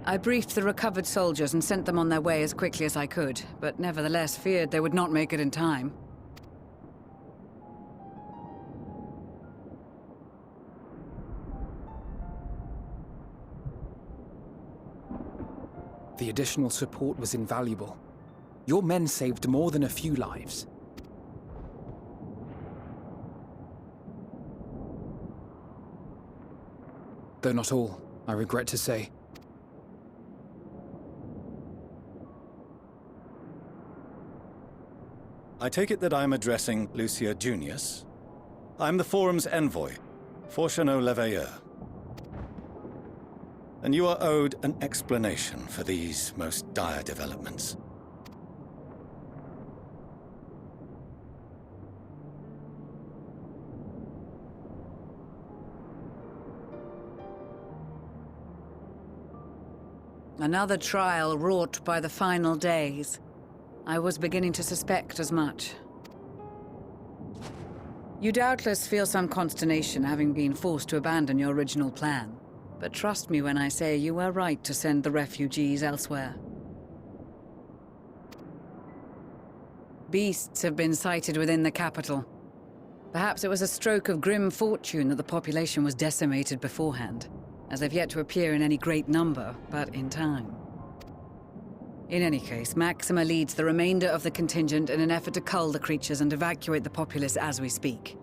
I briefed the recovered soldiers and sent them on their way as quickly as I could, but nevertheless feared they would not make it in time. The additional support was invaluable. Your men saved more than a few lives. Though not all, I regret to say. I take it that I'm addressing Lucia Junius. I'm the Forum's envoy, Forchano Leveilleur. And you are owed an explanation for these most dire developments. Another trial wrought by the final days. I was beginning to suspect as much. You doubtless feel some consternation having been forced to abandon your original plan. But trust me when I say you were right to send the refugees elsewhere. Beasts have been sighted within the capital. Perhaps it was a stroke of grim fortune that the population was decimated beforehand, as they've yet to appear in any great number, but in time. In any case, Maxima leads the remainder of the contingent in an effort to cull the creatures and evacuate the populace as we speak.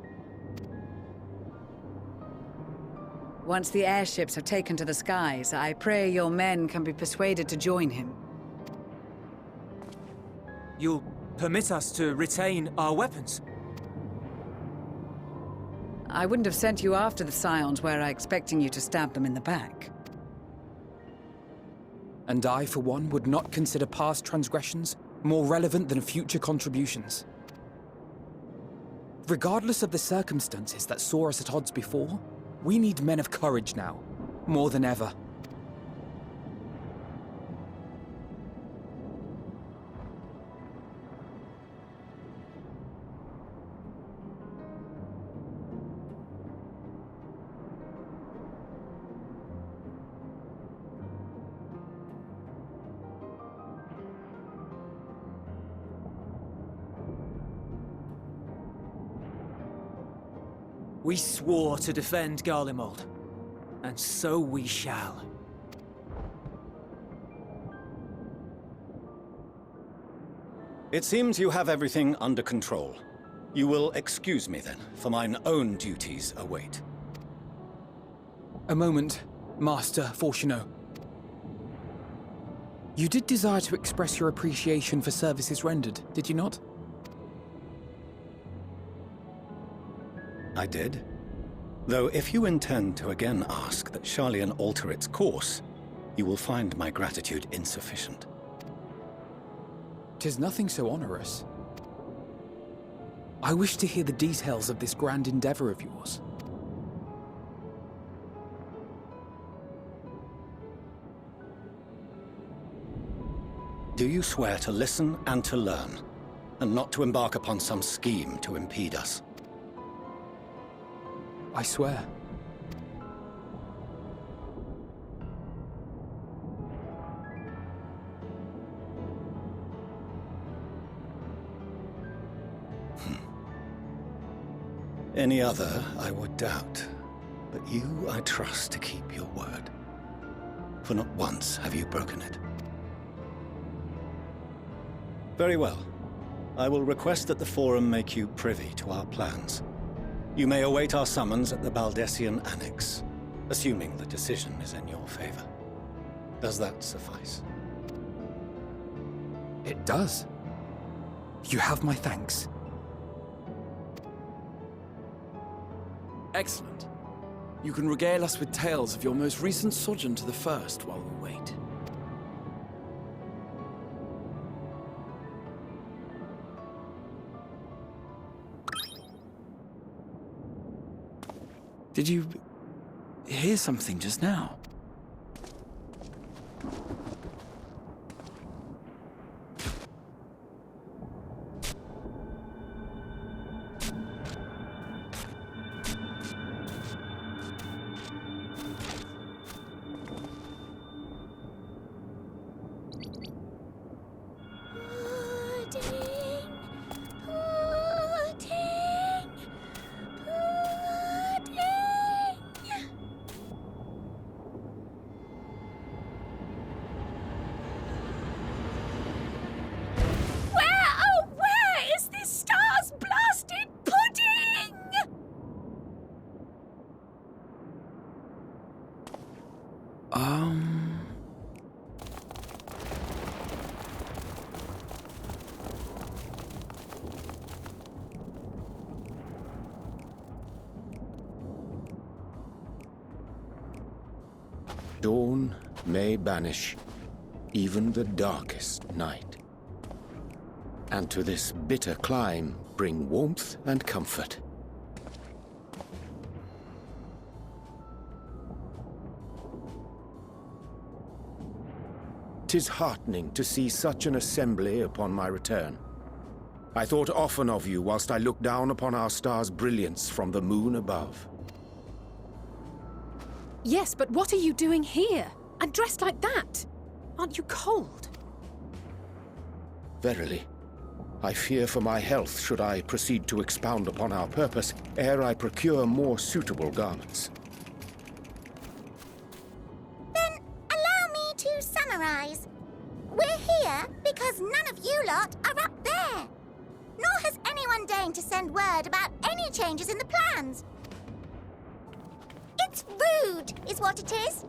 Once the airships have taken to the skies, I pray your men can be persuaded to join him. You'll permit us to retain our weapons? I wouldn't have sent you after the Scions were I expecting you to stab them in the back. And I, for one, would not consider past transgressions more relevant than future contributions. Regardless of the circumstances that saw us at odds before, we need men of courage now, more than ever. We swore to defend Garlemald, and so we shall. It seems you have everything under control. You will excuse me then, for mine own duties await. A moment, Master Forchano. You did desire to express your appreciation for services rendered, did you not? I did. Though if you intend to again ask that Charlian alter its course, you will find my gratitude insufficient. 'Tis nothing so onerous. I wish to hear the details of this grand endeavor of yours. Do you swear to listen and to learn, and not to embark upon some scheme to impede us? I swear. Any other I would doubt, but you I trust to keep your word. For not once have you broken it. Very well. I will request that the Forum make you privy to our plans. You may await our summons at the Baldessian Annex, assuming the decision is in your favor. Does that suffice? It does. You have my thanks. Excellent. You can regale us with tales of your most recent sojourn to the First while we wait. Did you hear something just now? Dawn may banish even the darkest night, and to this bitter clime bring warmth and comfort. 'Tis heartening to see such an assembly upon my return. I thought often of you whilst I looked down upon our star's brilliance from the moon above. Yes, but what are you doing here? And dressed like that? Aren't you cold? Verily, I fear for my health should I proceed to expound upon our purpose ere I procure more suitable garments. Then allow me to summarize. We're here because none of you lot are up there. Nor has anyone deigned to send word about any changes in the plans. It's rude, is what it is.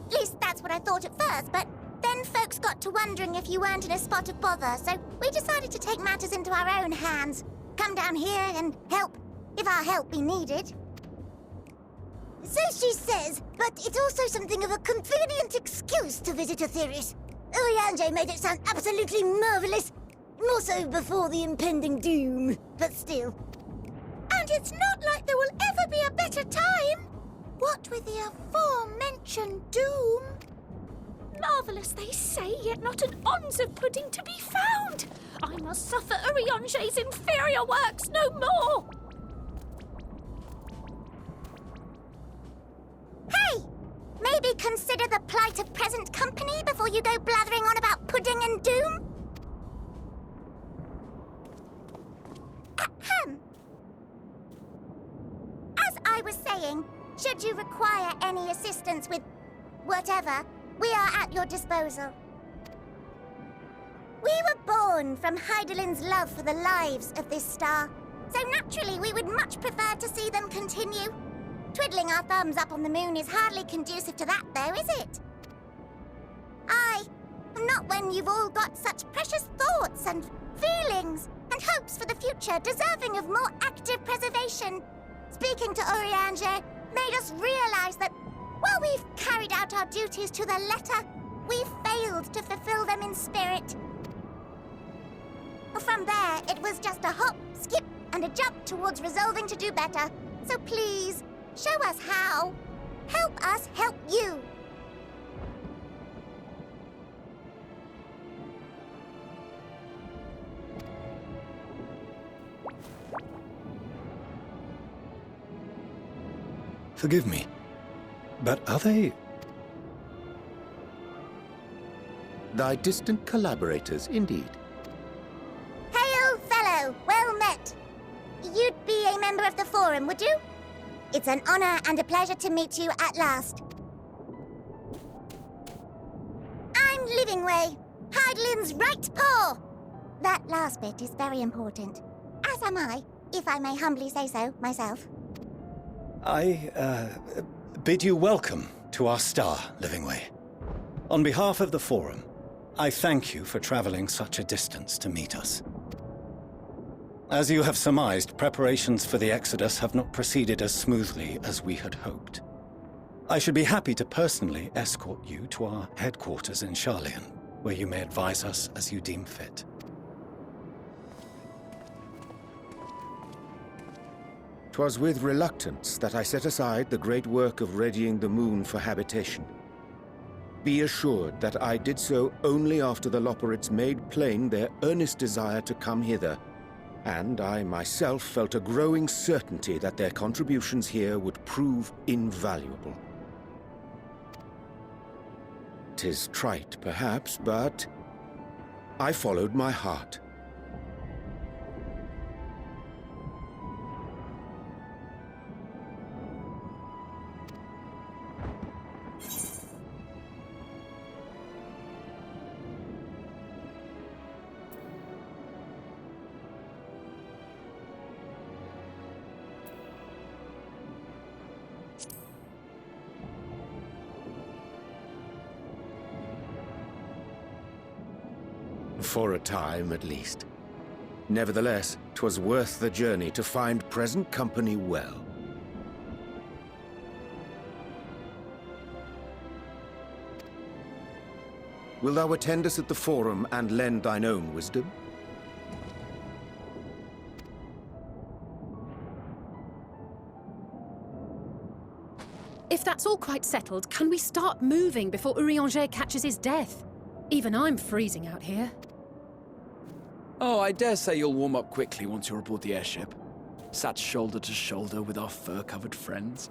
At least that's what I thought at first, but then folks got to wondering if you weren't in a spot of bother, so we decided to take matters into our own hands. Come down here and help, if our help be needed. So she says, but it's also something of a convenient excuse to visit Etheirys. Urianger made it sound absolutely marvelous. More so before the impending doom, but still. And it's not like there will ever be a better time. What with the aforementioned doom? Marvellous, they say, yet not an ounce of pudding to be found. I must suffer Urianger's inferior works no more. Hey! Maybe consider the plight of present company before you go blathering on about pudding and doom? Ahem. As I was saying, should you require any assistance with whatever, we are at your disposal. We were born from Hydaelyn's love for the lives of this star, so naturally we would much prefer to see them continue. Twiddling our thumbs up on the moon is hardly conducive to that, though, is it? Aye, not when you've all got such precious thoughts and feelings and hopes for the future deserving of more active preservation. Speaking to Urianger made us realize that while we've carried out our duties to the letter, we've failed to fulfill them in spirit. From there, it was just a hop, skip, and a jump towards resolving to do better. So please, show us how. Help us help you. Forgive me, but are they... Thy distant collaborators, indeed. Hail, fellow! Well met! You'd be a member of the Forum, would you? It's an honor and a pleasure to meet you at last. I'm Livingway, Hydaelyn's right paw! That last bit is very important. As am I, if I may humbly say so myself. I bid you welcome to our star, Livingway. On behalf of the Forum, I thank you for traveling such a distance to meet us. As you have surmised, preparations for the Exodus have not proceeded as smoothly as we had hoped. I should be happy to personally escort you to our headquarters in Sharlayan, where you may advise us as you deem fit. 'Twas with reluctance that I set aside the great work of readying the moon for habitation. Be assured that I did so only after the Loporrits made plain their earnest desire to come hither, and I myself felt a growing certainty that their contributions here would prove invaluable. 'Tis trite, perhaps, but I followed my heart. For a time, at least. Nevertheless, 'twas worth the journey to find present company well. Will thou attend us at the Forum and lend thine own wisdom? If that's all quite settled, can we start moving before Urianger catches his death? Even I'm freezing out here. Oh, I dare say you'll warm up quickly once you're aboard the airship. Sat shoulder to shoulder with our fur-covered friends.